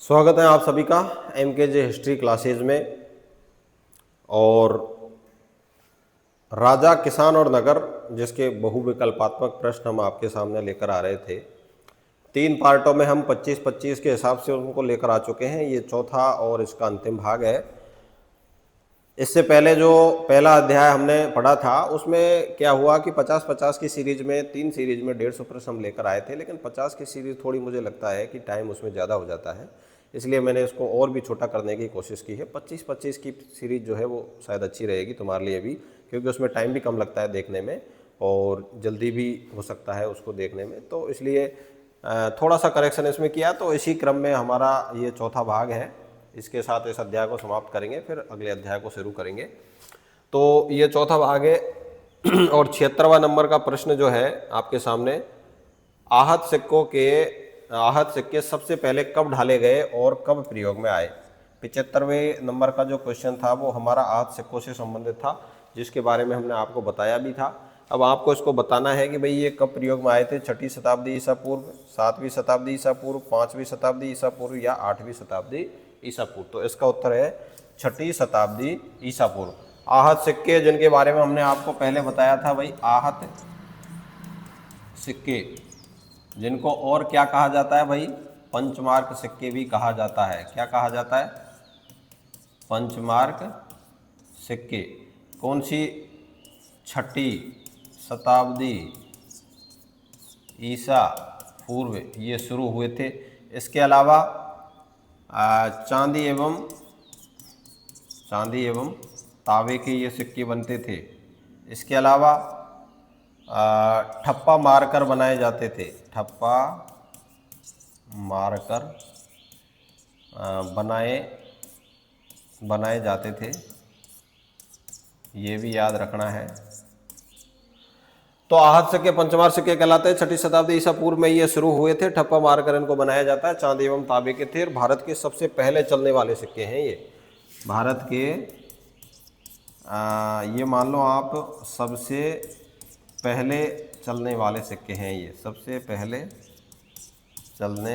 स्वागत है आप सभी का MKJ हिस्ट्री क्लासेज में। और राजा, किसान और नगर जिसके बहुविकल्पात्मक प्रश्न हम आपके सामने लेकर आ रहे थे। 3 पार्टों में हम 25-25 के हिसाब से उनको लेकर आ चुके हैं। ये चौथा और इसका अंतिम भाग है। इससे पहले जो पहला अध्याय हमने पढ़ा था उसमें क्या हुआ कि 50-50 की सीरीज में 3 सीरीज में 150 प्रश्न हम लेकर आए थे, लेकिन 50 की सीरीज थोड़ी मुझे लगता है कि टाइम उसमें ज़्यादा हो जाता है, इसलिए मैंने इसको और भी छोटा करने की कोशिश की है। 25-25 की सीरीज जो है वो शायद अच्छी रहेगी तुम्हारे लिए भी, क्योंकि उसमें टाइम भी कम लगता है देखने में और जल्दी भी हो सकता है उसको देखने में। तो इसलिए थोड़ा सा करेक्शन इसमें किया। तो इसी क्रम में हमारा ये चौथा भाग है। इसके साथ इस अध्याय को समाप्त करेंगे, फिर अगले अध्याय को शुरू करेंगे। तो ये चौथा भाग है और 76वां नंबर का प्रश्न जो है आपके सामने, आहत सिक्के सबसे पहले कब ढाले गए और कब प्रयोग में आए। 75वें नंबर का जो क्वेश्चन था वो हमारा आहत सिक्कों से संबंधित था, जिसके बारे में हमने आपको बताया भी था। अब आपको इसको बताना है कि भाई ये कब प्रयोग में आए थे। 6ठी शताब्दी ईसा पूर्व, 7वीं शताब्दी ईसा पूर्व, 5वीं शताब्दी ईसा पूर्व या 8वीं शताब्दी ईसा पूर्व। तो इसका उत्तर है 6ठी शताब्दी ईसा पूर्व। आहत सिक्के जिनके बारे में हमने आपको पहले बताया था भाई, आहत सिक्के जिनको और क्या कहा जाता है भाई, पंचमार्क सिक्के भी कहा जाता है। क्या कहा जाता है? पंचमार्क सिक्के। कौन सी? 6ठी शताब्दी ईसा पूर्व ये शुरू हुए थे। इसके अलावा चांदी एवं तांबे के ये सिक्के बनते थे। इसके अलावा ठप्पा मारकर बनाए जाते थे। ठप्पा मारकर बनाए जाते थे, ये भी याद रखना है। तो आहत सिक्के पंचमार सिक्के कहलाते हैं। 6ठी शताब्दी ईसा पूर्व में ये शुरू हुए थे। ठप्पा मारकर इनको बनाया जाता है। चांदी एवं तांबे के थे। भारत के सबसे पहले चलने वाले सिक्के हैं ये। भारत के ये मान लो आप सबसे पहले चलने वाले सिक्के हैं ये। सबसे पहले चलने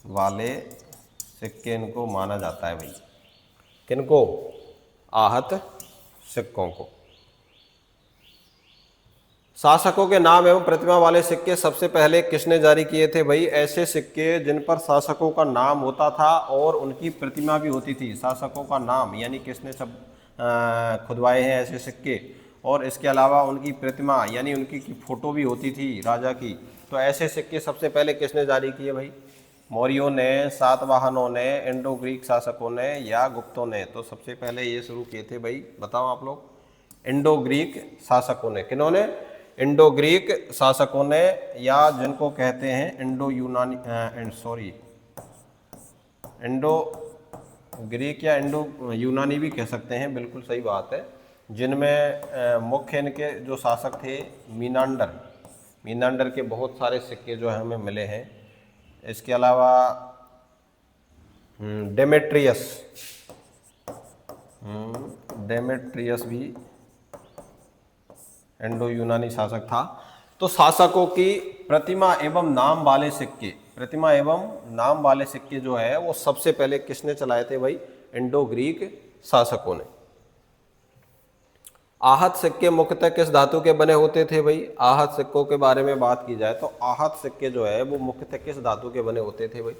वाले सिक्के इनको माना जाता है भाई। किनको? आहत सिक्कों को। शासकों के नाम एवं प्रतिमा वाले सिक्के सबसे पहले किसने जारी किए थे भाई? ऐसे सिक्के जिन पर शासकों का नाम होता था और उनकी प्रतिमा भी होती थी। शासकों का नाम यानी किसने सब खुदवाए हैं ऐसे सिक्के, और इसके अलावा उनकी प्रतिमा यानी उनकी की फोटो भी होती थी राजा की। तो ऐसे सिक्के सबसे पहले किसने जारी किए भाई? मौर्यों ने, सातवाहनों ने, इंडो ग्रीक शासकों ने या गुप्तों ने? तो सबसे पहले ये शुरू किए थे भाई, बताओ आप लोग। इंडो ग्रीक शासकों ने। किन्होंने? इंडो ग्रीक शासकों ने, या जिनको कहते हैं इंडो ग्रीक या इंडो यूनानी भी कह सकते हैं, बिल्कुल सही बात है। जिनमें मुख्य इनके जो शासक थे मीनांडर के बहुत सारे सिक्के जो है हमें मिले हैं। इसके अलावा डेमेट्रियस भी इंडो यूनानी शासक था। तो शासकों की प्रतिमा एवं नाम वाले सिक्के जो है वो सबसे पहले किसने चलाए थे भाई? इंडो ग्रीक शासकों ने। आहत सिक्के मुख्यतः किस धातु के बने होते थे भाई? आहत सिक्कों के बारे में बात की जाए तो आहत सिक्के जो है वो मुख्यतः किस धातु के बने होते थे भाई?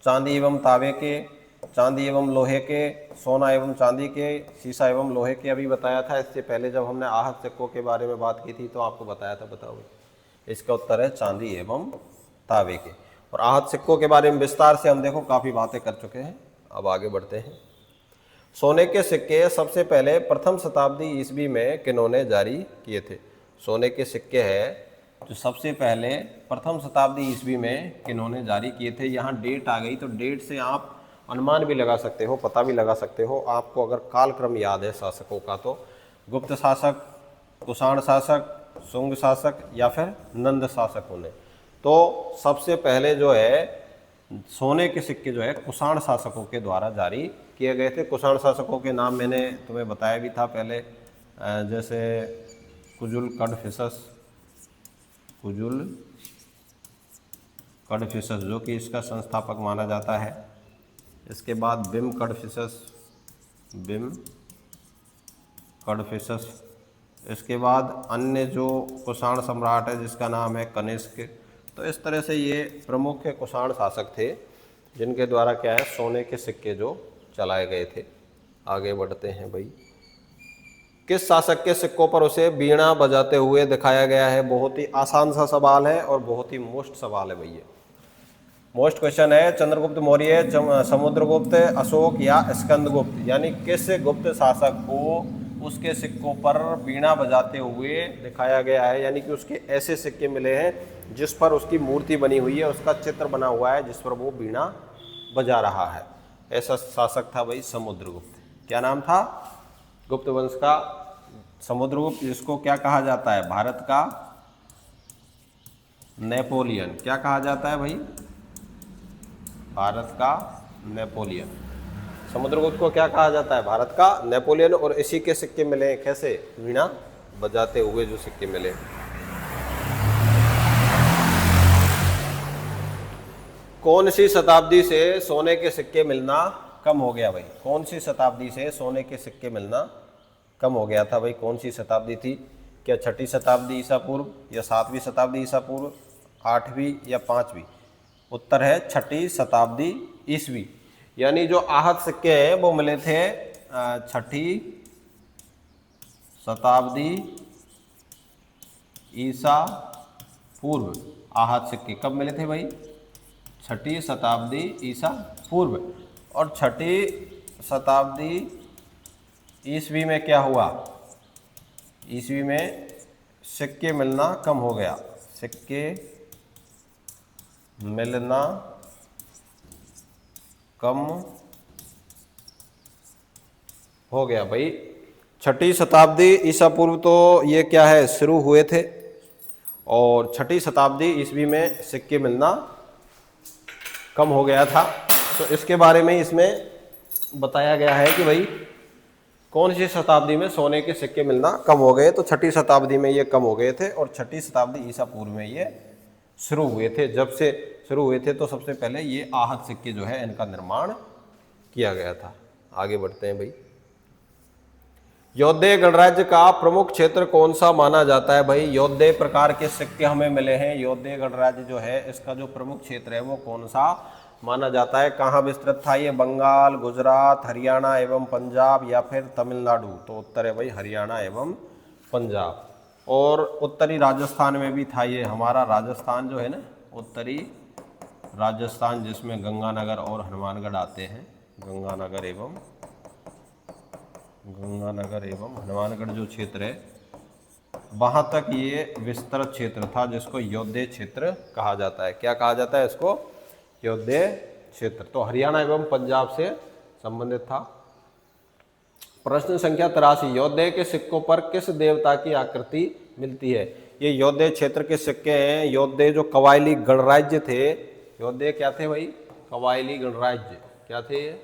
चांदी एवं तांबे के, चांदी एवं लोहे के, सोना एवं चांदी के, शीशा एवं लोहे के। अभी बताया था इससे पहले जब हमने आहत सिक्कों के बारे में बात की थी तो आपको बताया था। बताओ भाई, इसका उत्तर है चांदी एवं तांबे के। और आहत सिक्कों के बारे में विस्तार से हम देखो काफ़ी बातें कर चुके हैं। अब आगे बढ़ते हैं। सोने के सिक्के सबसे पहले प्रथम शताब्दी ईस्वी में किन्होंने जारी किए थे? सोने के सिक्के हैं जो सबसे पहले प्रथम शताब्दी ईस्वी में किन्होंने जारी किए थे। यहाँ डेट आ गई तो डेट से आप अनुमान भी लगा सकते हो, पता भी लगा सकते हो। आपको अगर कालक्रम याद है शासकों का तो गुप्त शासक, कुषाण शासक, शुंग शासक या फिर नंद शासकों ने। तो सबसे पहले जो है सोने के सिक्के जो है कुषाण शासकों के द्वारा जारी किए गए थे। कुषाण शासकों के नाम मैंने तुम्हें बताया भी था पहले, जैसे कुजुल कडफिसस, कुजुल कडफिसस जो कि इसका संस्थापक माना जाता है। इसके बाद बिम कडफिसस। इसके बाद अन्य जो कुषाण सम्राट है जिसका नाम है कनिष्क। तो इस तरह से ये प्रमुख कुषाण शासक थे जिनके द्वारा क्या है सोने के सिक्के जो चलाए गए थे। आगे बढ़ते हैं भाई। किस शासक के सिक्कों पर उसे वीणा बजाते हुए दिखाया गया है? बहुत ही आसान सा सवाल है और बहुत ही मोस्ट सवाल है भैया, मोस्ट क्वेश्चन है। चंद्रगुप्त मौर्य, समुद्रगुप्त, अशोक या स्कंदगुप्त, यानी किस गुप्त शासक को उसके सिक्कों पर वीणा बजाते हुए दिखाया गया है, यानी कि उसके ऐसे सिक्के मिले हैं जिस पर उसकी मूर्ति बनी हुई है, उसका चित्र बना हुआ है जिस पर वो वीणा बजा रहा है। ऐसा शासक था भाई समुद्रगुप्त। क्या नाम था? गुप्त वंश का समुद्रगुप्त, जिसको क्या कहा जाता है? भारत का नेपोलियन। क्या कहा जाता है भाई? भारत का नेपोलियन। समुद्रगुप्त को क्या कहा जाता है? भारत का नेपोलियन। और इसी के सिक्के मिले हैं, कैसे? वीणा बजाते हुए जो सिक्के मिले। कौन सी शताब्दी से सोने के सिक्के मिलना कम हो गया भाई? कौन सी शताब्दी से सोने के सिक्के मिलना कम हो गया था भाई? कौन सी शताब्दी थी? क्या 6ठी शताब्दी ईसा पूर्व, या 7वीं शताब्दी ईसा पूर्व, 8वीं या 5वीं? उत्तर है 6ठी शताब्दी ईसवी। यानी जो आहत सिक्के हैं वो मिले थे 6ठी शताब्दी ईसा पूर्व। आहत सिक्के कब मिले थे भाई? 6ठी शताब्दी ईसा पूर्व। और 6ठी शताब्दी ईसवी में क्या हुआ? ईसवी में सिक्के मिलना कम हो गया। सिक्के मिलना कम हो गया भाई। 6ठी शताब्दी ईसा पूर्व तो ये क्या है शुरू हुए थे, और 6ठी शताब्दी ईसवी में सिक्के मिलना कम हो गया था। तो इसके बारे में इसमें बताया गया है कि भाई कौन सी शताब्दी में सोने के सिक्के मिलना कम हो गए। तो 6ठी शताब्दी में ये कम हो गए थे, और 6ठी शताब्दी ईसा पूर्व में ये शुरू हुए थे। जब से शुरू हुए थे तो सबसे पहले ये आहत सिक्के जो है इनका निर्माण किया गया था। आगे बढ़ते हैं भाई। यौध्य गणराज्य का प्रमुख क्षेत्र कौन सा माना जाता है भाई? यौध्य प्रकार के सिक्के हमें मिले हैं। यौध्य गणराज्य जो है इसका जो प्रमुख क्षेत्र है वो कौन सा माना जाता है? कहाँ विस्तृत था ये? बंगाल, गुजरात, हरियाणा एवं पंजाब, या फिर तमिलनाडु? तो उत्तर है भाई हरियाणा एवं पंजाब। और उत्तरी राजस्थान में भी था ये। हमारा राजस्थान जो है ना, उत्तरी राजस्थान, जिसमें गंगानगर और हनुमानगढ़ आते हैं। गंगानगर एवं हनुमानगढ़ जो क्षेत्र है वहाँ तक ये विस्तृत क्षेत्र था, जिसको यौध्य क्षेत्र कहा जाता है। क्या कहा जाता है इसको? यौध्य क्षेत्र। तो हरियाणा एवं पंजाब से संबंधित था। प्रश्न संख्या 83, यौध्य के सिक्कों पर किस देवता की आकृति मिलती है? ये यौध्य क्षेत्र के सिक्के हैं। यौध्य जो कबायली गणराज्य थे, यौध्य क्या थे भाई? कबायली गणराज्य। क्या थे ये?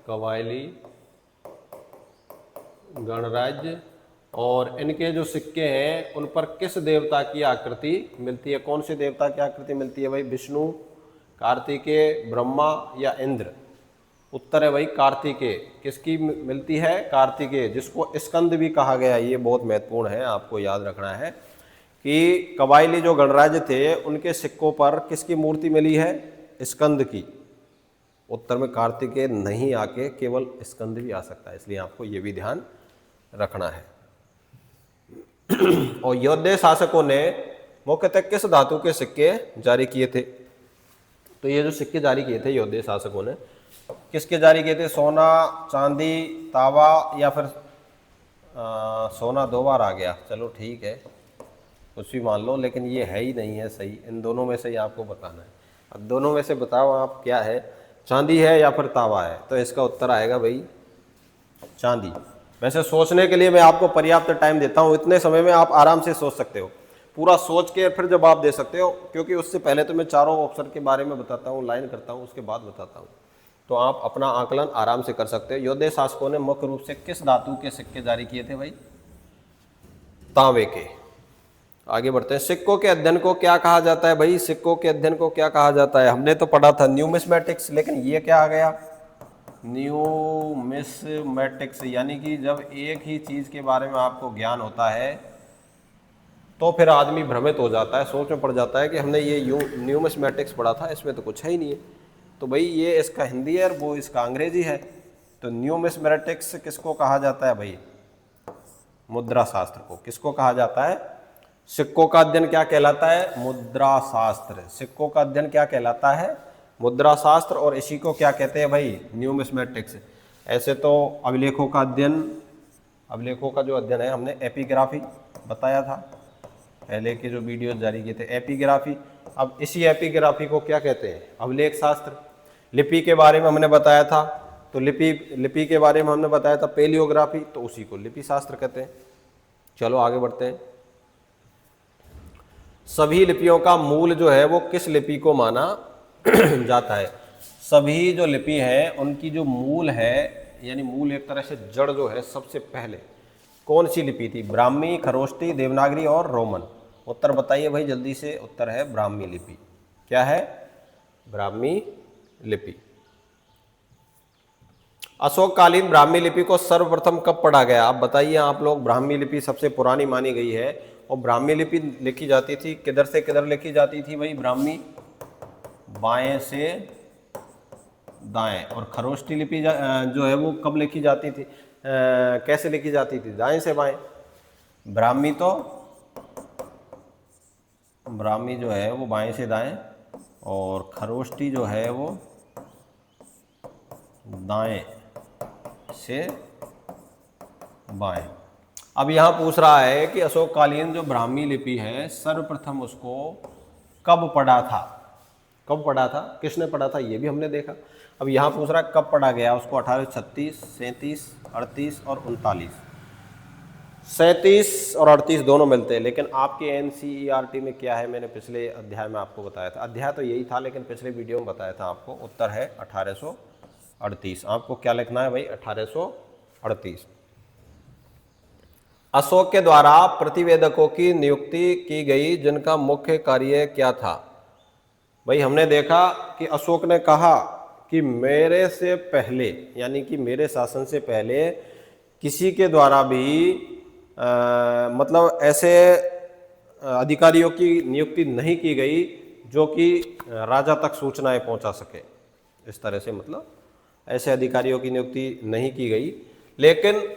कबायली गणराज्य। और इनके जो सिक्के हैं उन पर किस देवता की आकृति मिलती है? कौन से देवता की आकृति मिलती है भाई? विष्णु, कार्तिकेय, ब्रह्मा या इंद्र? उत्तर है भाई कार्तिकेय। किसकी मिलती है? कार्तिकेय, जिसको स्कंद भी कहा गया है। ये बहुत महत्वपूर्ण है, आपको याद रखना है कि कबायली जो गणराज्य थे उनके सिक्कों पर किसकी मूर्ति मिली है? स्कंद की। उत्तर में कार्तिकेय नहीं आके केवल स्कंद भी आ सकता है, इसलिए आपको ये भी ध्यान रखना है। और यौध्य शासकों ने मुख्यतः किस धातु के सिक्के जारी किए थे? तो ये जो सिक्के जारी किए थे यौध्य शासकों ने, किसके जारी किए थे? सोना, चांदी, तांबा, या फिर सोना 2 बार आ गया, चलो ठीक है कुछ भी मान लो, लेकिन ये है ही नहीं है सही। इन दोनों में से ही आपको बताना है। अब दोनों में से बताओ आप क्या है, चांदी है या फिर तांबा है? तो इसका उत्तर आएगा भाई चांदी। वैसे सोचने के लिए मैं आपको पर्याप्त टाइम देता हूँ, इतने समय में आप आराम से सोच सकते हो, पूरा सोच के फिर जवाब दे सकते हो, क्योंकि उससे पहले तो मैं चारों ऑप्शन के बारे में बताता हूँ, लाइन करता हूँ, उसके बाद बताता हूँ, तो आप अपना आकलन आराम से कर सकते हो। यौध्य शासकों ने मुख्य रूप से किस धातु के सिक्के जारी किए थे भाई? तांबे के। आगे बढ़ते हैं। सिक्कों के अध्ययन को क्या कहा जाता है भाई? सिक्कों के अध्ययन को क्या कहा जाता है? हमने तो पढ़ा था न्यूमिस्मेटिक्स, लेकिन ये क्या आ गया? न्यूमिस्मेटिक्स, यानी कि जब एक ही चीज के बारे में आपको ज्ञान होता है तो फिर आदमी भ्रमित हो जाता है, सोच में पड़ जाता है कि हमने ये न्यूमिस्मेटिक्स पढ़ा था, इसमें तो कुछ है ही नहीं है। तो भाई ये इसका हिंदी है और वो इसका अंग्रेजी है। तो न्यूमिस्मेटिक्स किसको कहा जाता है भाई? मुद्रा शास्त्र को। किसको कहा जाता है? सिक्कों का अध्ययन क्या कहलाता है? मुद्रा शास्त्र। सिक्कों का अध्ययन क्या कहलाता है? मुद्रा शास्त्र। और इसी को क्या कहते हैं भाई? न्यूमिस्मेटिक्स। ऐसे तो अभिलेखों का अध्ययन, अभिलेखों का जो अध्ययन है हमने एपिग्राफी बताया था, पहले के जो वीडियो जारी किए थे, एपिग्राफी। अब इसी एपिग्राफी को क्या कहते हैं? अभिलेख शास्त्र। लिपि के बारे में हमने बताया था, तो लिपि के बारे में हमने बताया था पेलियोग्राफी, तो उसी को लिपि शास्त्र कहते हैं। चलो आगे बढ़ते हैं। सभी लिपियों का मूल जो है वो किस लिपि को माना जाता है? सभी जो लिपि है उनकी जो मूल है, यानी मूल एक तरह से जड़ जो है, सबसे पहले कौन सी लिपि थी? ब्राह्मी, खरोष्टी, देवनागरी और रोमन। उत्तर बताइए भाई जल्दी से। उत्तर है ब्राह्मी लिपि। क्या है? ब्राह्मी लिपि। अशोककालीन ब्राह्मी लिपि को सर्वप्रथम कब पढ़ा गया? आप बताइए आप लोग। ब्राह्मी लिपि सबसे पुरानी मानी गई है, और ब्राह्मी लिपि लिखी जाती थी किधर से किधर लिखी जाती थी भाई? ब्राह्मी बाएं से दाएं। और खरोष्टी लिपि जो है वो कब लिखी जाती थी? कैसे लिखी जाती थी? दाएं से बाएं। ब्राह्मी जो है वो बाएं से दाएं, और खरोष्टी जो है वो दाएं से बाएं। अब यहाँ पूछ रहा है कि अशोककालीन जो ब्राह्मी लिपि है सर्वप्रथम उसको कब पढ़ा था? कब पढ़ा था? किसने पढ़ा था? ये भी हमने देखा। अब यहाँ पूछ रहा है कब पढ़ा गया उसको? 1836, 37, 38 और 39। 37 और 38 दोनों मिलते हैं, लेकिन आपके एनसीईआरटी में क्या है? मैंने पिछले अध्याय में आपको बताया था। अध्याय तो यही था, लेकिन पिछले वीडियो में बताया था आपको। उत्तर है 1838। आपको क्या लिखना है भाई? 1838। अशोक के द्वारा प्रतिवेदकों की नियुक्ति की गई जिनका मुख्य कार्य क्या था? भाई हमने देखा कि अशोक ने कहा कि मेरे से पहले, यानी कि मेरे शासन से पहले किसी के द्वारा भी मतलब ऐसे अधिकारियों की नियुक्ति नहीं की गई जो कि राजा तक सूचनाएं पहुंचा सके। इस तरह से मतलब ऐसे अधिकारियों की नियुक्ति नहीं की गई, लेकिन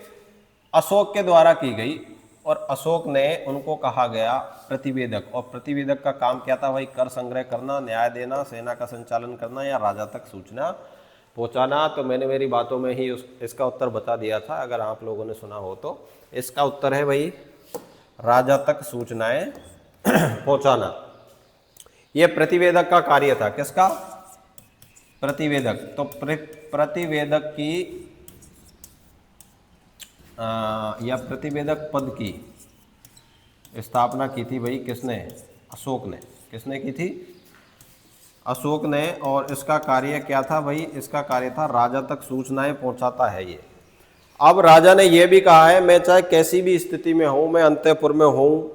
अशोक के द्वारा की गई। और अशोक ने उनको कहा गया प्रतिवेदक। और प्रतिवेदक का काम क्या था भाई? कर संग्रह करना, न्याय देना, सेना का संचालन करना या राजा तक सूचना पहुंचाना। तो मैंने मेरी बातों में ही इसका उत्तर बता दिया था, अगर आप लोगों ने सुना हो तो। इसका उत्तर है भाई राजा तक सूचनाएं पहुंचाना। यह प्रतिवेदक का कार्य था। किसका? प्रतिवेदक। तो प्रतिवेदक की या प्रतिवेदक पद की स्थापना की थी भाई किसने? अशोक ने। किसने की थी? अशोक ने। और इसका कार्य क्या था भाई? इसका कार्य था राजा तक सूचनाएं पहुंचाता है ये। अब राजा ने यह भी कहा है, मैं चाहे कैसी भी स्थिति में हूं, मैं अंतःपुर में हूं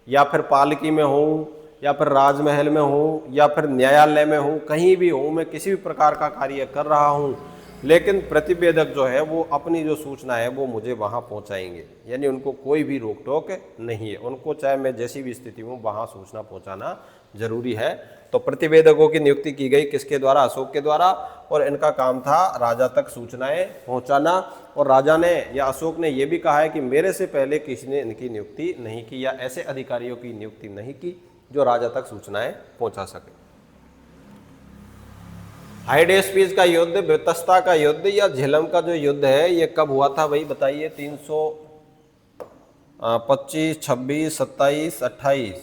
या फिर पालकी में हूं या फिर राजमहल में हूं या फिर न्यायालय में हूं, कहीं भी हूं, मैं किसी भी प्रकार का कार्य कर रहा हूं, लेकिन प्रतिवेदक जो है वो अपनी जो सूचना है वो मुझे वहां पहुंचाएंगे। यानी उनको कोई भी रोक टोक नहीं है, उनको चाहे मैं जैसी भी स्थिति हूं वहां सूचना पहुंचाना जरूरी है। तो प्रतिवेदकों की नियुक्ति की गई किसके द्वारा? अशोक के द्वारा। और इनका काम था राजा तक सूचनाएं पहुंचाना। और राजा ने या अशोक ने यह भी कहा है कि मेरे से पहले किसी ने इनकी नियुक्ति नहीं की या ऐसे अधिकारियों की नियुक्ति नहीं की जो राजा तक सूचनाएं पहुंचा सके। हाइडेस्पिस का युद्ध, वृतस्ता का युद्ध या झेलम का जो युद्ध है ये कब हुआ था भाई? बताइए। 325, 26, 27, 28।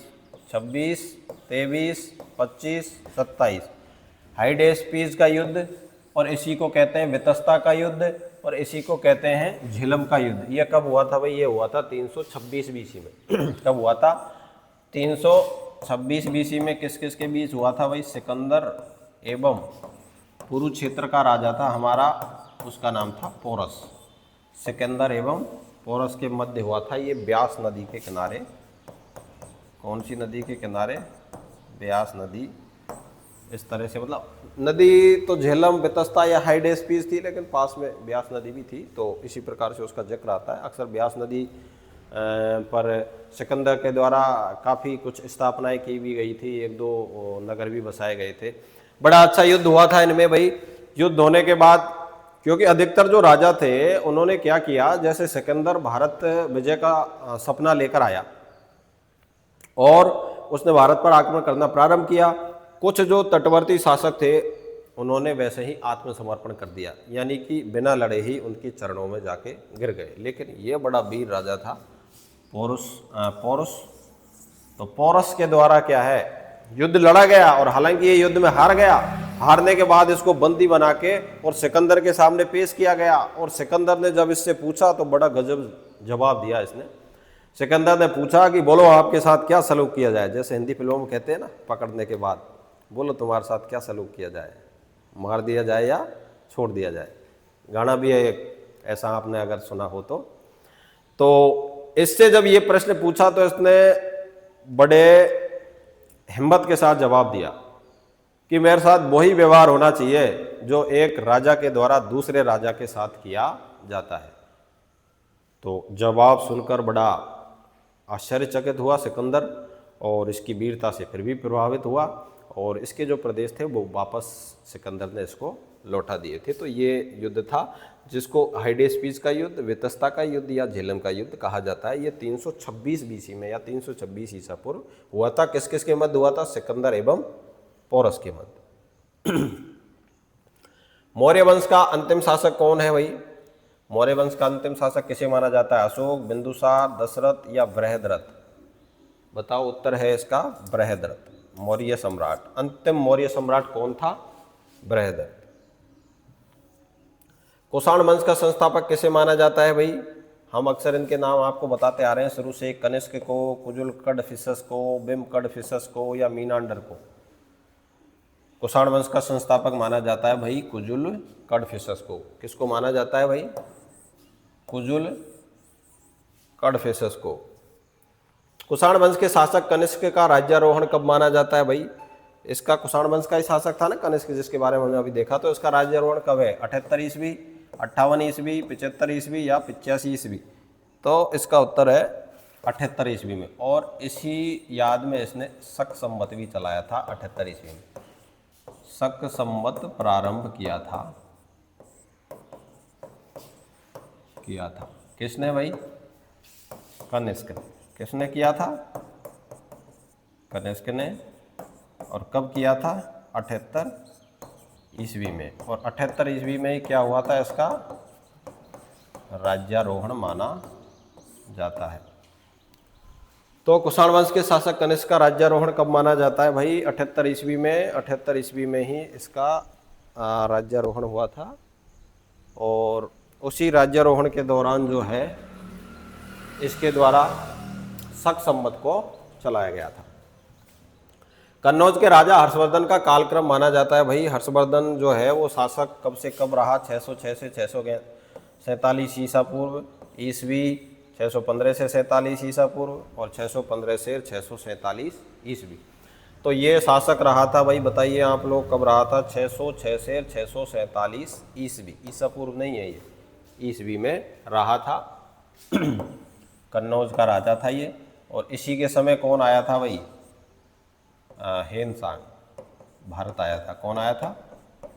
26, 23, 25, 27 हाइडेस्पिस का युद्ध, और इसी को कहते हैं वृतस्ता का युद्ध, और इसी को कहते हैं झेलम का युद्ध। ये कब हुआ था भाई? ये हुआ था 326 बीसी में। कब हुआ था? 326 बीसी में। किस किस के बीच हुआ था भाई? सिकंदर एवं कुरुक्षेत्र का राजा था हमारा, उसका नाम था पोरस। सिकंदर एवं पोरस के मध्य हुआ था ये, ब्यास नदी के किनारे कौन सी नदी के किनारे? ब्यास नदी। इस तरह से, मतलब नदी तो झेलम, बेतस्ता या हाइडेस्पीस थी, लेकिन पास में ब्यास नदी भी थी, तो इसी प्रकार से उसका जिक्र आता है। अक्सर ब्यास नदी पर सिकंदर के द्वारा काफ़ी कुछ स्थापनाएं की भी गई थी, एक दो नगर भी बसाए गए थे। बड़ा अच्छा युद्ध हुआ था इनमें भाई। युद्ध होने के बाद, क्योंकि अधिकतर जो राजा थे उन्होंने क्या किया, जैसे सिकंदर भारत विजय का सपना लेकर आया और उसने भारत पर आक्रमण करना प्रारंभ किया, कुछ जो तटवर्ती शासक थे उन्होंने वैसे ही आत्मसमर्पण कर दिया, यानी कि बिना लड़े ही उनके चरणों में जाके गिर गए। लेकिन ये बड़ा वीर राजा था पोरस। तो पोरस के द्वारा क्या है, युद्ध लड़ा गया, और हालांकि ये युद्ध में हार गया। हारने के बाद इसको बंदी बना के और सिकंदर के सामने पेश किया गया, और सिकंदर ने जब इससे पूछा तो बड़ा गजब जवाब दिया इसने। सिकंदर ने पूछा कि बोलो आपके साथ क्या सलूक किया जाए, जैसे हिंदी फिल्मों में कहते हैं ना, पकड़ने के बाद बोलो तुम्हारे साथ क्या सलूक किया जाए, मार दिया जाए या छोड़ दिया जाए। गाना भी है एक ऐसा, आपने अगर सुना हो तो इससे जब ये प्रश्न पूछा तो इसने बड़े हिम्मत के साथ जवाब दिया कि मेरे साथ वही व्यवहार होना चाहिए जो एक राजा के द्वारा दूसरे राजा के साथ किया जाता है। तो जवाब सुनकर बड़ा आश्चर्यचकित हुआ सिकंदर, और इसकी वीरता से फिर भी प्रभावित हुआ, और इसके जो प्रदेश थे वो वापस सिकंदर ने इसको लौटा दिए थे। तो ये युद्ध था जिसको हाइडेस्पीस का युद्ध, वेतस्ता का युद्ध या झेलम का युद्ध कहा जाता है। ये 326 बीसी में या 326 ईसा पूर्व हुआ था। किस किस के मध्य हुआ था? सिकंदर एवं पोरस के मध्य। मौर्य वंश का अंतिम शासक कौन है भाई? मौर्य वंश का अंतिम शासक किसे माना जाता है? अशोक, बिंदुसार, दशरथ या बृहद्रथ? बताओ, उत्तर है इसका बृहद्रथ, मौर्य सम्राट। अंतिम मौर्य सम्राट कौन था? बृहद्रथ। कुषाण वंश का संस्थापक किसे माना जाता है भाई? हम अक्सर इनके नाम आपको बताते आ रहे हैं शुरू से, कनिष्क को, कुजुल कडफिसस को, बिम कडफिसस को या मीनांडर को। कुषाण वंश का संस्थापक माना जाता है भाई कुजुल कडफिसस को। किसको माना जाता है भाई? कुजुल कडफिसस को। कुषाण वंश के शासक कनिष्क का राज्यारोहण कब माना जाता है भाई? इसका कुषाण वंश का ही शासक था ना कनिष्क, जिसके बारे में हमने अभी देखा। तो इसका राज्यारोहण कब है? 78 ईस्वी, 58 ईस्वी, 75 ईस्वी या 85 ईस्वी? तो इसका उत्तर है 78 ईस्वी में। और इसी याद में इसने शक संवत भी चलाया था 78 ईस्वी में। शक संवत प्रारंभ किया था किसने भाई? कनिष्क ने। किसने किया था? कनिष्क ने। और कब किया था? 78 ईस्वी में। और 78 ईस्वी में क्या हुआ था? इसका राज्यारोहण माना जाता है। तो कुषाण वंश के शासक कनिष्क का राज्यारोहण कब माना जाता है भाई? 78 ईस्वी में। 78 ईस्वी में ही इसका राज्यारोहण हुआ था, और उसी राज्यारोहण के दौरान जो है इसके द्वारा शक संवत को चलाया गया था। कन्नौज के राजा हर्षवर्धन का कालक्रम माना जाता है भाई। हर्षवर्धन जो है वो शासक कब से कब रहा? 606 से 647 ईसा पूर्व ईस्वी, 615 से 47 ईसा पूर्व और 615 से 647 ईस्वी। तो ये शासक रहा था भाई, बताइए आप लोग कब रहा था? 606 से 647 ईस्वी, ईसा पूर्व नहीं है, ये ईस्वी में रहा था। कन्नौज का राजा था ये। और इसी के समय कौन आया था भाई? हेनसांग भारत आया था। कौन आया था?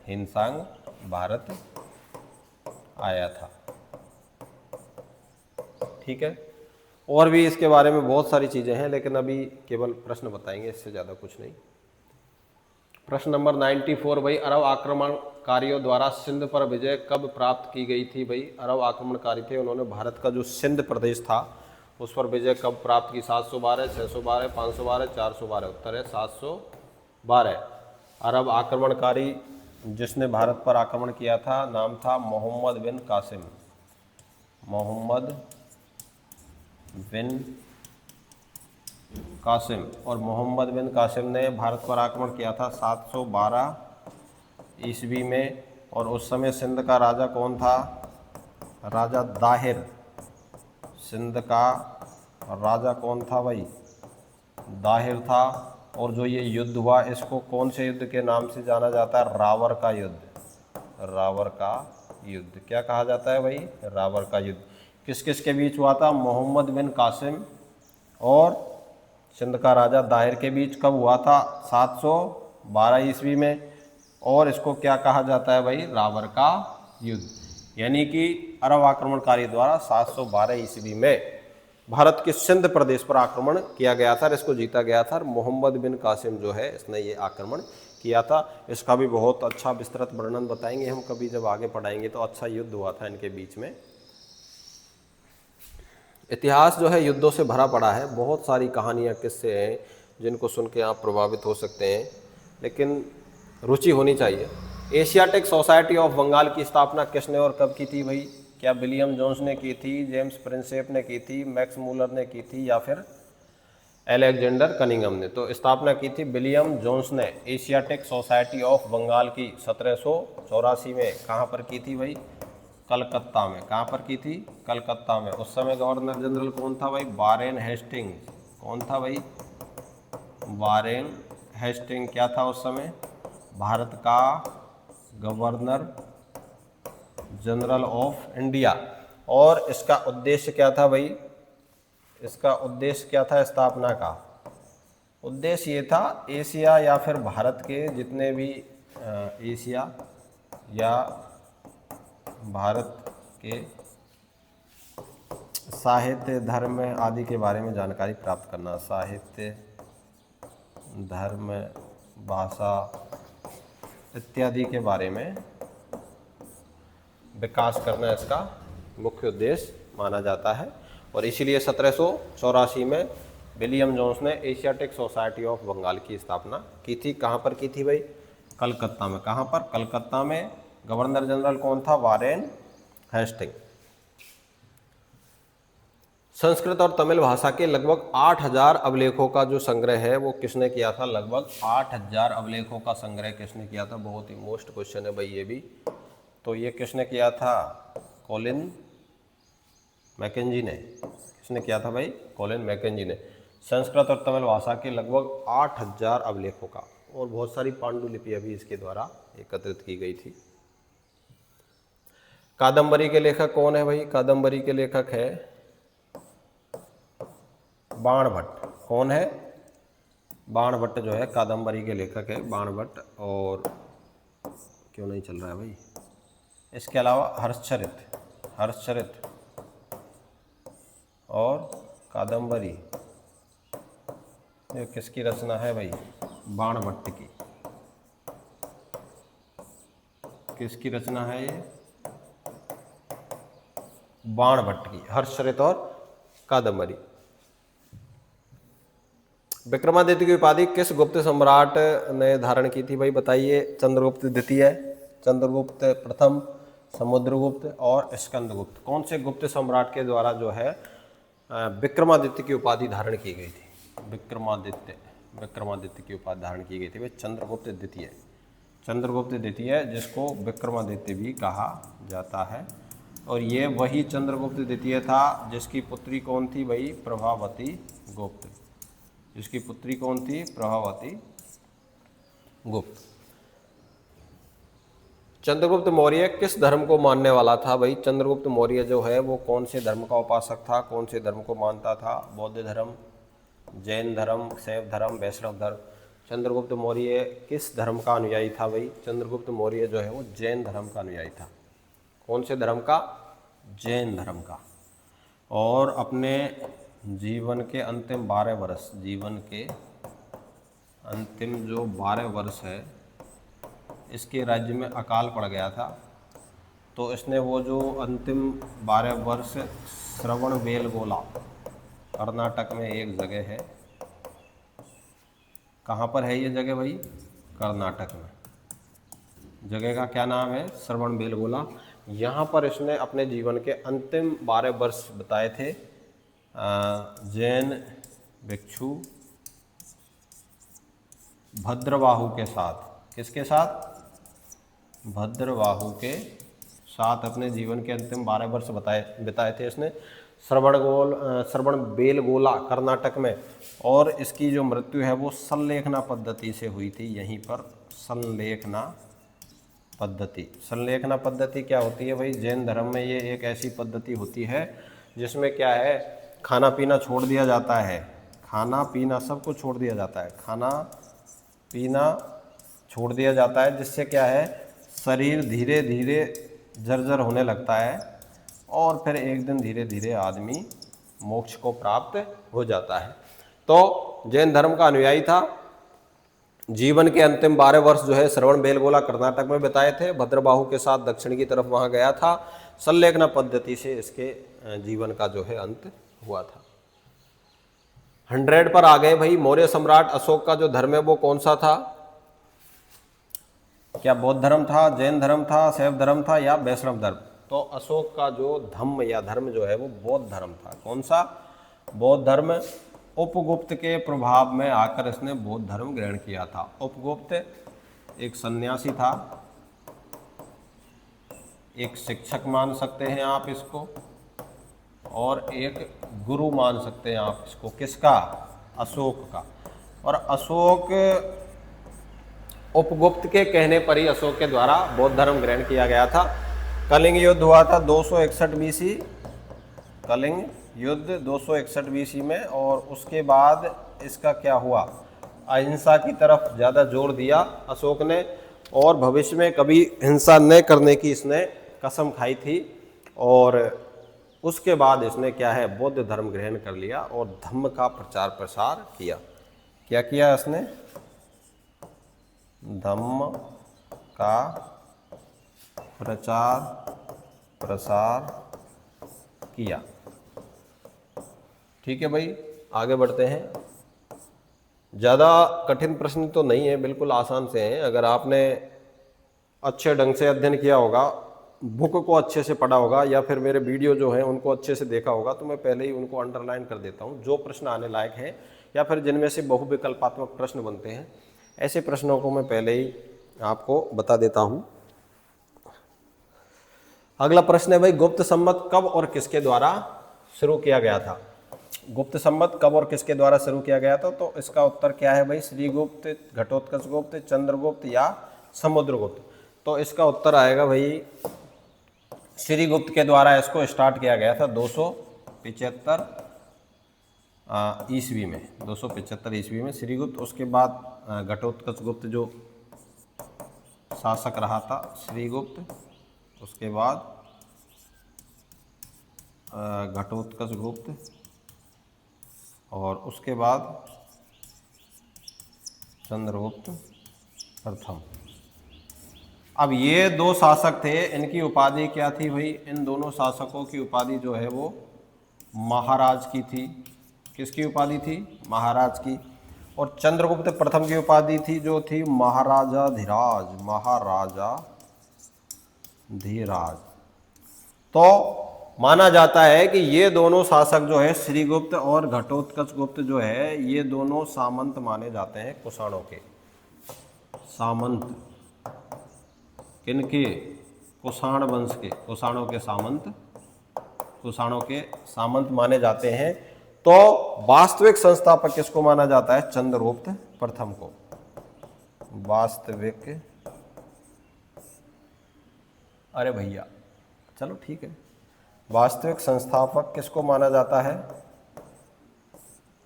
हेनसांग भारत आया था। ठीक है, और भी इसके बारे में बहुत सारी चीज़ें हैं, लेकिन अभी केवल प्रश्न बताएंगे, इससे ज़्यादा कुछ नहीं। प्रश्न नंबर 94 भाई, अरब आक्रमणकारियों द्वारा सिंध पर विजय कब प्राप्त की गई थी भाई? अरब आक्रमणकारी थे, उन्होंने भारत का जो सिंध प्रदेश था उस पर विजय कब प्राप्त की? 712, 612, 512, 412? उत्तर है 712। अरब आक्रमणकारी जिसने भारत पर आक्रमण किया था नाम था मोहम्मद बिन कासिम। मोहम्मद बिन कासिम। और मोहम्मद बिन कासिम ने भारत पर आक्रमण किया था 712 ईस्वी में। और उस समय सिंध का राजा कौन था? राजा दाहिर। सिंध का राजा कौन था भाई? दाहिर था। और जो ये युद्ध हुआ इसको कौन से युद्ध के नाम से जाना जाता है? रावर का युद्ध। रावर का युद्ध क्या कहा जाता है भाई? रावर का युद्ध। किस किस के बीच हुआ था? मोहम्मद बिन कासिम और सिंध का राजा दाहिर के बीच। कब हुआ था? 712 ईस्वी में। और इसको क्या कहा जाता है भाई? रावर का युद्ध। यानी कि अरब आक्रमणकारी द्वारा 712 ईस्वी में भारत के सिंध प्रदेश पर आक्रमण किया गया था और इसको जीता गया था। मोहम्मद बिन कासिम जो है इसने ये आक्रमण किया था। इसका भी बहुत अच्छा विस्तृत वर्णन बताएंगे हम कभी जब आगे पढ़ाएंगे। तो अच्छा युद्ध हुआ था इनके बीच में। इतिहास जो है युद्धों से भरा पड़ा है। बहुत सारी कहानियाँ, किस्से हैं जिनको सुन के आप प्रभावित हो सकते हैं, लेकिन रुचि होनी चाहिए। एशियाटिक सोसाइटी ऑफ बंगाल की स्थापना किसने और कब की थी भाई? क्या विलियम जोन्स ने की थी, जेम्स प्रिंसेप ने की थी, मैक्स मूलर ने की थी, या फिर अलेक्जेंडर कनिंघम ने? तो स्थापना की थी विलियम जोन्स ने एशियाटिक सोसाइटी ऑफ बंगाल की 1784 में। कहाँ पर की थी भाई? कलकत्ता में। कहाँ पर की थी? कलकत्ता में। उस समय गवर्नर जनरल कौन था भाई? Warren Hastings. कौन था भाई? वारेन हेस्टिंग क्या था उस समय? भारत का गवर्नर जनरल ऑफ इंडिया। और इसका उद्देश्य क्या था भाई? इसका उद्देश्य क्या था स्थापना का? उद्देश्य ये था एशिया या फिर भारत के जितने भी एशिया या भारत के साहित्य, धर्म आदि के बारे में जानकारी प्राप्त करना। साहित्य, धर्म, भाषा इत्यादि के बारे में विकास करना इसका मुख्य उद्देश्य माना जाता है। और इसीलिए 1784 में विलियम जोन्स ने एशियाटिक सोसाइटी ऑफ बंगाल की स्थापना की थी। कहाँ पर की थी भाई? कलकत्ता में। कहाँ पर? कलकत्ता में। गवर्नर जनरल कौन था? Warren Hasting. संस्कृत और तमिल भाषा के लगभग 8000 अभिलेखों का जो संग्रह है वो किसने किया था? लगभग 8000 अभिलेखों का संग्रह किसने किया था? बहुत ही मोस्ट क्वेश्चन है भाई ये भी। तो ये किसने किया था? कॉलिन मैकेंजी ने। किसने किया था भाई? कॉलिन मैकेंजी ने। संस्कृत और तमिल भाषा के लगभग 8000 अभिलेखों का। और बहुत सारी पांडुलिपियां भी इसके द्वारा एकत्रित की गई थी। कादम्बरी के लेखक कौन है भाई? कादम्बरी के लेखक है बाणभट्ट। कौन है? बाणभट्ट जो है कादम्बरी के लेखक है, बाणभट्ट। और क्यों नहीं चल रहा है भाई? इसके अलावा हर्षचरित और कादम्बरी ये किसकी रचना है भाई? बाणभट्ट की। किसकी रचना है ये? बाणभट्ट की। हर्षचरित और कादम्बरी। विक्रमादित्य की उपाधि किस गुप्त सम्राट ने धारण की थी भाई? बताइए। चंद्रगुप्त द्वितीय, चंद्रगुप्त प्रथम, समुद्रगुप्त और स्कंदगुप्त। कौन से गुप्त सम्राट के द्वारा जो है विक्रमादित्य की उपाधि धारण की गई थी? विक्रमादित्य की उपाधि धारण की गई थी भाई चंद्रगुप्त द्वितीय। चंद्रगुप्त द्वितीय जिसको विक्रमादित्य भी कहा जाता है। और ये वही चंद्रगुप्त द्वितीय था जिसकी पुत्री कौन थी भाई? प्रभावती गुप्त। जिसकी पुत्री कौन थी? प्रभावती गुप्त। चंद्रगुप्त मौर्य किस धर्म को मानने वाला था भाई? चंद्रगुप्त मौर्य जो है वो कौन से धर्म का उपासक था? कौन से धर्म को मानता था? बौद्ध धर्म, जैन धर्म, शैव धर्म, वैष्णव धर्म। चंद्रगुप्त मौर्य किस धर्म का अनुयायी था भाई? चंद्रगुप्त मौर्य जो है वो जैन धर्म का अनुयायी था। कौन से धर्म का? जैन धर्म का। और अपने जीवन के अंतिम 12 वर्ष, जीवन के अंतिम जो 12 वर्ष है इसके राज्य में अकाल पड़ गया था। तो इसने वो जो अंतिम 12 वर्ष श्रवणबेलगोला, कर्नाटक में एक जगह है। कहाँ पर है ये जगह भाई? कर्नाटक में। जगह का क्या नाम है? श्रवणबेलगोला। यहाँ पर इसने अपने जीवन के अंतिम 12 वर्ष बताए थे जैन भिक्षु भद्रबाहु के साथ। किसके साथ? भद्रबाहु के साथ अपने जीवन के अंतिम 12 वर्ष बिताए थे इसने। श्रवण बेलगोला कर्नाटक में, और इसकी जो मृत्यु है वो संलेखना पद्धति से हुई थी यहीं पर। संलेखना पद्धति, संलेखना पद्धति क्या होती है भाई? जैन धर्म में ये एक ऐसी पद्धति होती है जिसमें क्या है, खाना पीना छोड़ दिया जाता है, खाना पीना सब कुछ छोड़ दिया जाता है, खाना पीना छोड़ दिया जाता है, जिससे क्या है, शरीर धीरे धीरे जर्जर होने लगता है और फिर एक दिन धीरे धीरे आदमी मोक्ष को प्राप्त हो जाता है। तो जैन धर्म का अनुयायी था, जीवन के अंतिम 12 वर्ष जो है श्रवण बेलगोला कर्नाटक में बिताए थे, भद्रबाहु के साथ दक्षिण की तरफ वहाँ गया था। संलेखना पद्धति से इसके जीवन का जो है अंत हुआ था। 100 पर आ गए भाई। मौर्य सम्राट अशोक का जो धर्म है वो कौन सा था? क्या बौद्ध धर्म था, जैन धर्म था, शैव धर्म था या वैष्णव धर्म? तो अशोक का जो धम्म या धर्म जो है वो बौद्ध धर्म था। कौन सा? बौद्ध धर्म। उपगुप्त के प्रभाव में आकर इसने बौद्ध धर्म ग्रहण किया था। उपगुप्त एक सन्यासी था, एक शिक्षक मान सकते हैं आप इसको, और एक गुरु मान सकते हैं आप इसको। किसका? अशोक का। और अशोक, उपगुप्त के कहने पर ही अशोक के द्वारा बौद्ध धर्म ग्रहण किया गया था। कलिंग युद्ध हुआ था 261 बीसी, कलिंग युद्ध 261 बीसी में, और उसके बाद इसका क्या हुआ, अहिंसा की तरफ ज़्यादा जोर दिया अशोक ने, और भविष्य में कभी हिंसा न करने की इसने कसम खाई थी। और उसके बाद इसने क्या है, बौद्ध धर्म ग्रहण कर लिया और धम्म का प्रचार प्रसार किया। क्या किया इसने? धम्म का प्रचार प्रसार किया। ठीक है भाई, आगे बढ़ते हैं। ज़्यादा कठिन प्रश्न तो नहीं है, बिल्कुल आसान से हैं। अगर आपने अच्छे ढंग से अध्ययन किया होगा, बुक को अच्छे से पढ़ा होगा, या फिर मेरे वीडियो जो हैं उनको अच्छे से देखा होगा, तो मैं पहले ही उनको अंडरलाइन कर देता हूँ। जो प्रश्न आने लायक हैं या फिर जिनमें से बहुविकल्पात्मक प्रश्न बनते हैं, ऐसे प्रश्नों को मैं पहले ही आपको बता देता हूँ। अगला प्रश्न है भाई, गुप्त संवत कब और किसके द्वारा शुरू किया गया था? गुप्त संवत कब और किसके द्वारा शुरू किया गया था? तो इसका उत्तर क्या है भाई? श्रीगुप्त, घटोत्कच गुप्त, चंद्रगुप्त या समुद्रगुप्त? तो इसका उत्तर आएगा भाई, श्रीगुप्त के द्वारा इसको स्टार्ट किया गया था 275 ईस्वी में, 275 ईस्वी में श्रीगुप्त। उसके बाद घटोत्कच गुप्त जो शासक रहा था, श्रीगुप्त, उसके बाद घटोत्कच गुप्त, और उसके बाद चंद्रगुप्त प्रथम। अब ये दो शासक थे, इनकी उपाधि क्या थी भाई? इन दोनों शासकों की उपाधि जो है वो महाराज की थी। किसकी उपाधि थी? महाराज की। और चंद्रगुप्त प्रथम की उपाधि थी जो थी महाराजाधिराज, महाराजाधिराज। तो माना जाता है कि ये दोनों शासक जो है, श्रीगुप्त और घटोत्कच गुप्त जो है, ये दोनों सामंत माने जाते हैं कुषाणों के। सामंत किनके? कुषाण वंश के, कुषाणों के सामंत, कुषाणों के सामंत माने जाते हैं। तो वास्तविक संस्थापक किसको माना जाता है? चंद्रगुप्त प्रथम को। वास्तविक, अरे भैया चलो ठीक है, वास्तविक संस्थापक किसको माना जाता है?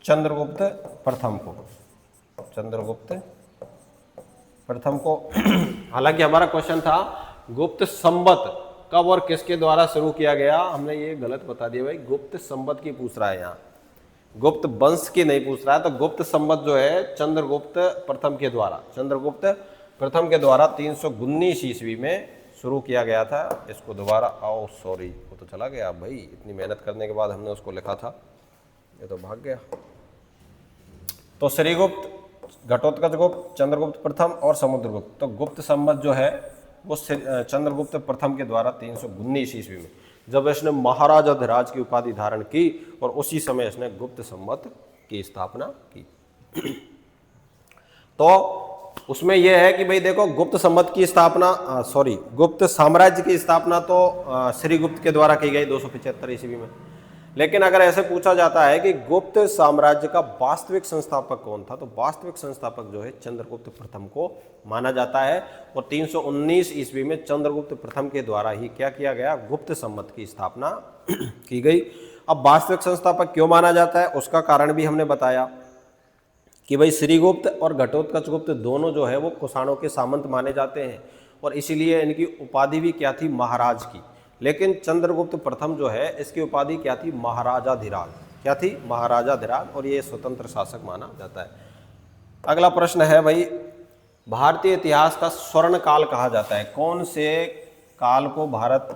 चंद्रगुप्त प्रथम को, चंद्रगुप्त प्रथम को। हालांकि हमारा क्वेश्चन था गुप्त संवत कब और किसके द्वारा शुरू किया गया, हमने ये गलत बता दिया भाई। गुप्त संवत की पूछ रहा है यहाँ, गुप्त वंश की नहीं पूछ रहा है। तो गुप्त संवत जो है चंद्रगुप्त प्रथम के द्वारा, चंद्रगुप्त प्रथम के द्वारा 319 ईस्वी में शुरू किया गया था। इसको दोबारा, आओ सॉरी, वो तो चला गया भाई, इतनी मेहनत करने के बाद हमने उसको लिखा था, ये तो भाग गया। तो श्रीगुप्त, घटोत्कच गुप्त, चंद्रगुप्त प्रथम और समुद्रगुप्त। तो गुप्त संवत जो है वो चंद्रगुप्त प्रथम के द्वारा 319 ईस्वी में, जब इसने महाराजाधिराज की उपाधि धारण की, और उसी समय इसने गुप्त संवत की स्थापना की। तो उसमें यह है कि भाई देखो, गुप्त संवत की स्थापना, गुप्त साम्राज्य की स्थापना तो श्रीगुप्त के द्वारा की गई 275 ईस्वी में। लेकिन अगर ऐसे पूछा जाता है कि गुप्त साम्राज्य का वास्तविक संस्थापक कौन था, तो वास्तविक संस्थापक जो है चंद्रगुप्त प्रथम को माना जाता है। और 319 ईस्वी में चंद्रगुप्त प्रथम के द्वारा ही क्या किया गया, गुप्त संवत की स्थापना की गई। अब वास्तविक संस्थापक क्यों माना जाता है, उसका कारण भी हमने बताया कि भाई श्रीगुप्त और घटोत्कच गुप्त दोनों जो है वो कुषाणों के सामंत माने जाते हैं, और इसीलिए इनकी उपाधि भी क्या थी, महाराज की। लेकिन चंद्रगुप्त प्रथम जो है इसकी उपाधि क्या थी, महाराजाधिराज। क्या थी, महाराजाधिराज, और ये स्वतंत्र शासक माना जाता है। अगला प्रश्न है भाई, भारतीय इतिहास का स्वर्ण काल कहा जाता है। कौन से काल को भारत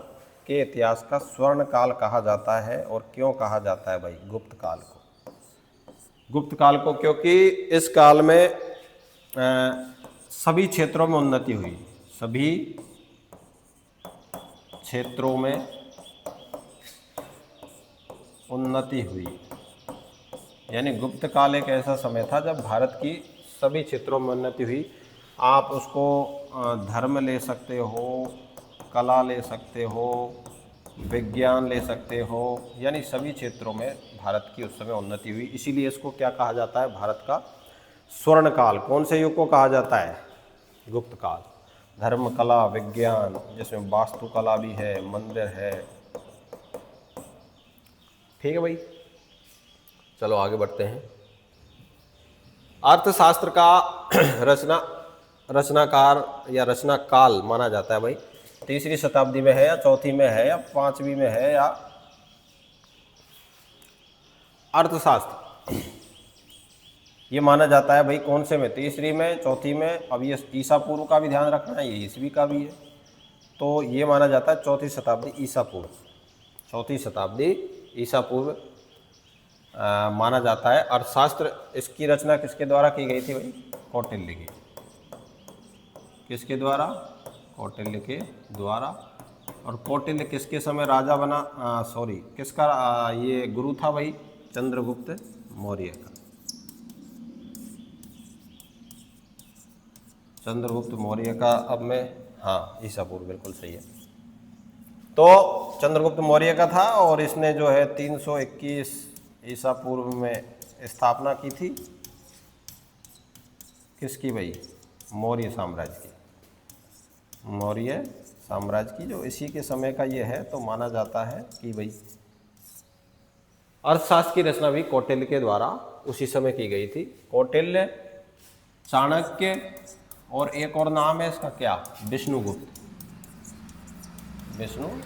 के इतिहास का स्वर्ण काल कहा जाता है और क्यों कहा जाता है भाई, गुप्त काल को। गुप्त काल को क्योंकि इस काल में सभी क्षेत्रों में उन्नति हुई, सभी क्षेत्रों में उन्नति हुई। यानी गुप्त काल एक ऐसा समय था जब भारत की सभी क्षेत्रों में उन्नति हुई। आप उसको धर्म ले सकते हो, कला ले सकते हो, विज्ञान ले सकते हो, यानी सभी क्षेत्रों में भारत की उस समय उन्नति हुई। इसीलिए इसको क्या कहा जाता है, भारत का स्वर्ण काल। कौन से युग को कहा जाता है, गुप्त काल। धर्म, कला, विज्ञान, जिसमें वास्तुकला भी है, मंदिर है। ठीक है भाई, चलो आगे बढ़ते हैं। अर्थशास्त्र का रचनाकार या रचना काल माना जाता है भाई, 3री शताब्दी में है या 4वीं में है या 5वीं में है, या अर्थशास्त्र ये माना जाता है भाई कौन से में, 3री में, 4वीं में। अब ये ईसा पूर्व का भी ध्यान रखना है, ये ईसवी का भी है, तो ये माना जाता है 4वीं शताब्दी ईसा पूर्व। 4वीं शताब्दी ईसा पूर्व माना जाता है अर्थशास्त्र। इसकी रचना किसके द्वारा की गई थी भाई, कौटिल्य की। किसके द्वारा, कौटिल्य के द्वारा। और कौटिल्य किसके समय राजा बना, किसका ये गुरु था भाई, चंद्रगुप्त मौर्य का। चंद्रगुप्त मौर्य का, अब मैं, हाँ ईसा पूर्व बिल्कुल सही है। तो चंद्रगुप्त मौर्य का था, और इसने जो है 321 ईसा पूर्व में स्थापना की थी। किसकी भाई, मौर्य साम्राज्य की। मौर्य साम्राज्य की, जो इसी के समय का ये है, तो माना जाता है कि भाई अर्थशास्त्र की रचना भी कौटिल्य के द्वारा उसी समय की गई थी। कौटिल्य, चाणक्य, और एक और नाम है इसका क्या, विष्णुगुप्त। विष्णुगुप्त,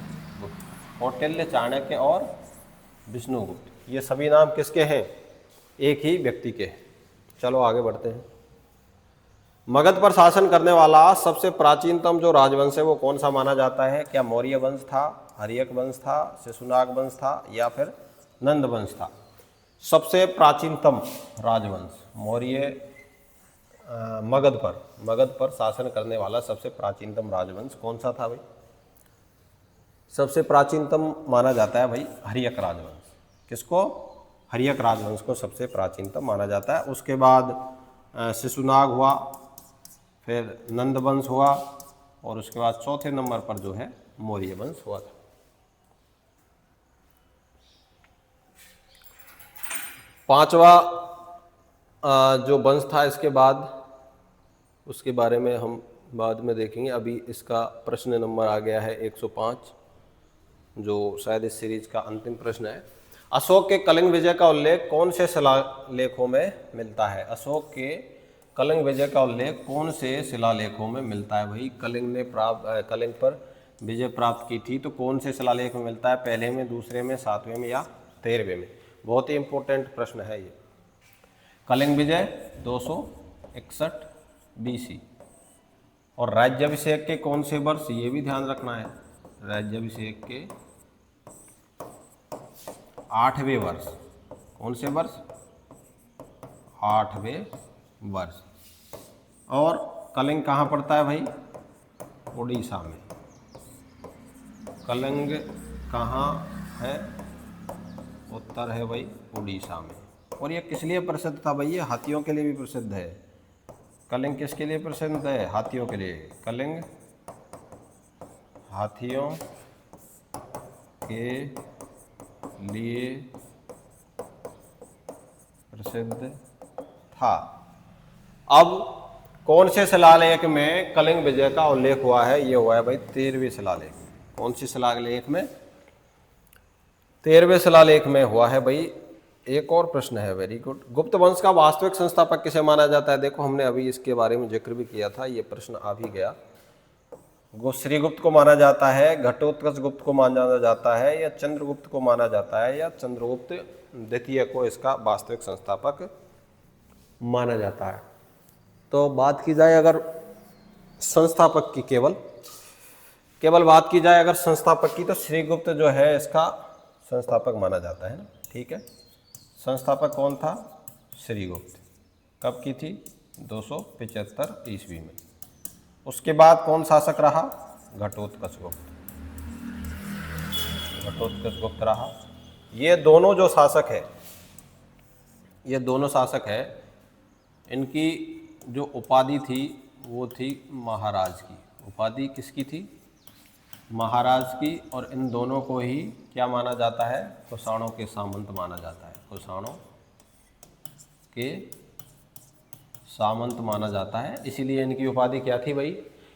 कौटिल्य, चाणक्य और विष्णुगुप्त, ये सभी नाम किसके हैं, एक ही व्यक्ति के। चलो आगे बढ़ते हैं। मगध पर शासन करने वाला सबसे प्राचीनतम जो राजवंश है वो कौन सा माना जाता है, क्या मौर्य वंश था, हर्यक वंश था, शिशुनाग वंश था, या फिर नंद वंश था। सबसे प्राचीनतम राजवंश मौर्य, मगध पर शासन करने वाला सबसे प्राचीनतम राजवंश कौन सा था भाई, सबसे प्राचीनतम माना जाता है भाई हर्यक राजवंश। किसको, हर्यक राजवंश को सबसे प्राचीनतम माना जाता है। उसके बाद शिशुनाग हुआ, फिर नंद वंश हुआ, और उसके बाद चौथे नंबर पर जो है मौर्य वंश हुआ था। पांचवा जो वंश था इसके बाद, उसके बारे में हम बाद में देखेंगे। अभी इसका प्रश्न नंबर आ गया है 105, जो शायद इस सीरीज का अंतिम प्रश्न है। अशोक के कलिंग विजय का उल्लेख कौन से शिलालेखों में मिलता है। अशोक के कलिंग विजय का उल्लेख कौन से शिलालेखों में मिलता है भाई। कलिंग पर विजय प्राप्त की थी, तो कौन से शिलालेख में मिलता है, पहले में, दूसरे में, 7वें में या 13वें में। बहुत ही इंपॉर्टेंट प्रश्न है ये। कलिंग विजय 261 BC। और राज्याभिषेक के कौन से वर्ष, ये भी ध्यान रखना है। राज्याभिषेक के 8वें वर्ष, कौन से वर्ष, 8वें वर्ष। और कलिंग कहाँ पड़ता है भाई, उड़ीसा में। कलिंग कहाँ है, उत्तर है भाई उड़ीसा में। और ये किस लिए प्रसिद्ध था भाई, ये हाथियों के लिए भी प्रसिद्ध है। कलिंग किसके लिए प्रसिद्ध है, हाथियों के लिए। कलिंग हाथियों के लिए प्रसिद्ध था। अब कौन से शिलालेख में कलिंग विजय का उल्लेख हुआ है? ये हुआ है भाई 13वें शिलालेख। कौन सी शिलालेख में? 13वें शिलालेख में हुआ है भाई। एक और प्रश्न है, वेरी गुड। गुप्त वंश का वास्तविक संस्थापक किसे माना जाता है? देखो हमने अभी इसके बारे में जिक्र भी किया था, ये प्रश्न आ भी गया। श्रीगुप्त को माना जाता है, घटोत्कच गुप्त को माना जाता है, या चंद्रगुप्त को माना जाता है, या चंद्रगुप्त द्वितीय को इसका वास्तविक संस्थापक माना जाता है? तो बात की जाए अगर संस्थापक की, केवल बात की जाए अगर संस्थापक की, तो श्रीगुप्त जो है इसका संस्थापक माना जाता है ना, ठीक है। संस्थापक कौन था? श्रीगुप्त। कब की थी? 275 ईस्वी में। उसके बाद कौन शासक रहा? घटोत्कच गुप्त। घटोत्कच गुप्त रहा। ये दोनों जो शासक है, ये दोनों शासक है, इनकी जो उपाधि थी वो थी महाराज की। उपाधि किसकी थी? महाराज की। और इन दोनों को ही क्या माना जाता है? कुषाणों के सामंत माना जाता है। कुषाणों के सामंत माना जाता है, इसीलिए इनकी उपाधि क्या थी भाई?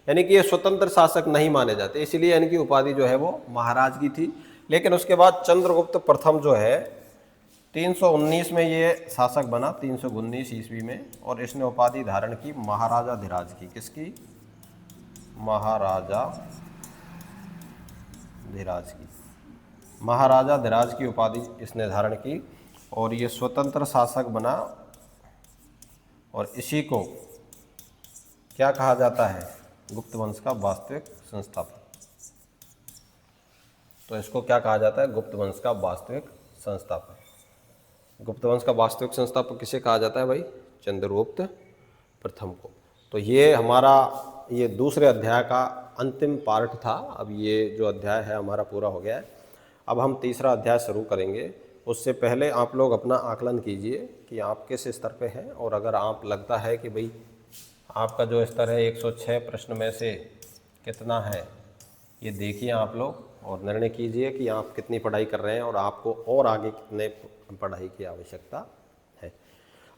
यानी कि ये स्वतंत्र शासक नहीं माने जाते, इसीलिए इनकी उपाधि जो है वो महाराज की थी। लेकिन उसके बाद चंद्रगुप्त प्रथम जो है 319 में ये शासक बना, 319 ईस्वी में, और इसने उपाधि धारण की महाराजा धीराज की। किसकी? महाराजा धीराज की। महाराजा धीराज की उपाधि इसने धारण की और ये स्वतंत्र शासक बना, और इसी को क्या कहा जाता है? गुप्त वंश का वास्तविक संस्थापक। तो इसको क्या कहा जाता है? गुप्त वंश का वास्तविक संस्थापक। गुप्त वंश का वास्तविक संस्थापक किसे कहा जाता है भाई? चंद्रगुप्त प्रथम को। तो ये हमारा ये दूसरे अध्याय का अंतिम पार्ट था। अब ये जो अध्याय है हमारा पूरा हो गया है। अब हम तीसरा अध्याय शुरू करेंगे। उससे पहले आप लोग अपना आकलन कीजिए कि आप किस स्तर पे हैं, और अगर आप लगता है कि भाई आपका जो स्तर है 106 प्रश्न में से कितना है, ये देखिए आप लोग और निर्णय कीजिए कि आप कितनी पढ़ाई कर रहे हैं और आपको और आगे कितने पढ़ाई की आवश्यकता है।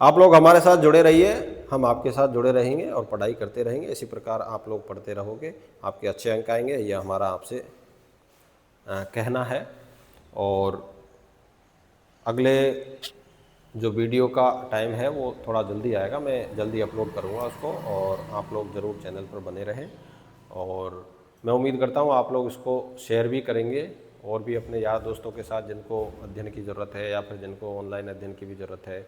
आप लोग हमारे साथ जुड़े रहिए, हम आपके साथ जुड़े रहेंगे और पढ़ाई करते रहेंगे। इसी प्रकार आप लोग पढ़ते रहोगे, आपके अच्छे अंक आएंगे, ये हमारा आपसे कहना है। और अगले जो वीडियो का टाइम है वो थोड़ा जल्दी आएगा, मैं जल्दी अपलोड करूँगा उसको, और आप लोग ज़रूर चैनल पर बने रहें। और मैं उम्मीद करता हूँ आप लोग इसको शेयर भी करेंगे और भी अपने यार दोस्तों के साथ जिनको अध्ययन की ज़रूरत है या फिर जिनको ऑनलाइन अध्ययन की भी ज़रूरत है।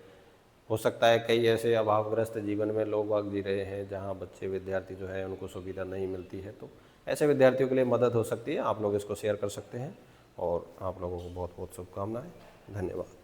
हो सकता है कई ऐसे अभावग्रस्त जीवन में लोग वाग जी रहे हैं जहाँ बच्चे विद्यार्थी जो है उनको सुविधा नहीं मिलती है, तो ऐसे विद्यार्थियों के लिए मदद हो सकती है। आप लोग इसको शेयर कर सकते हैं और आप लोगों को बहुत बहुत शुभकामनाएं। धन्यवाद।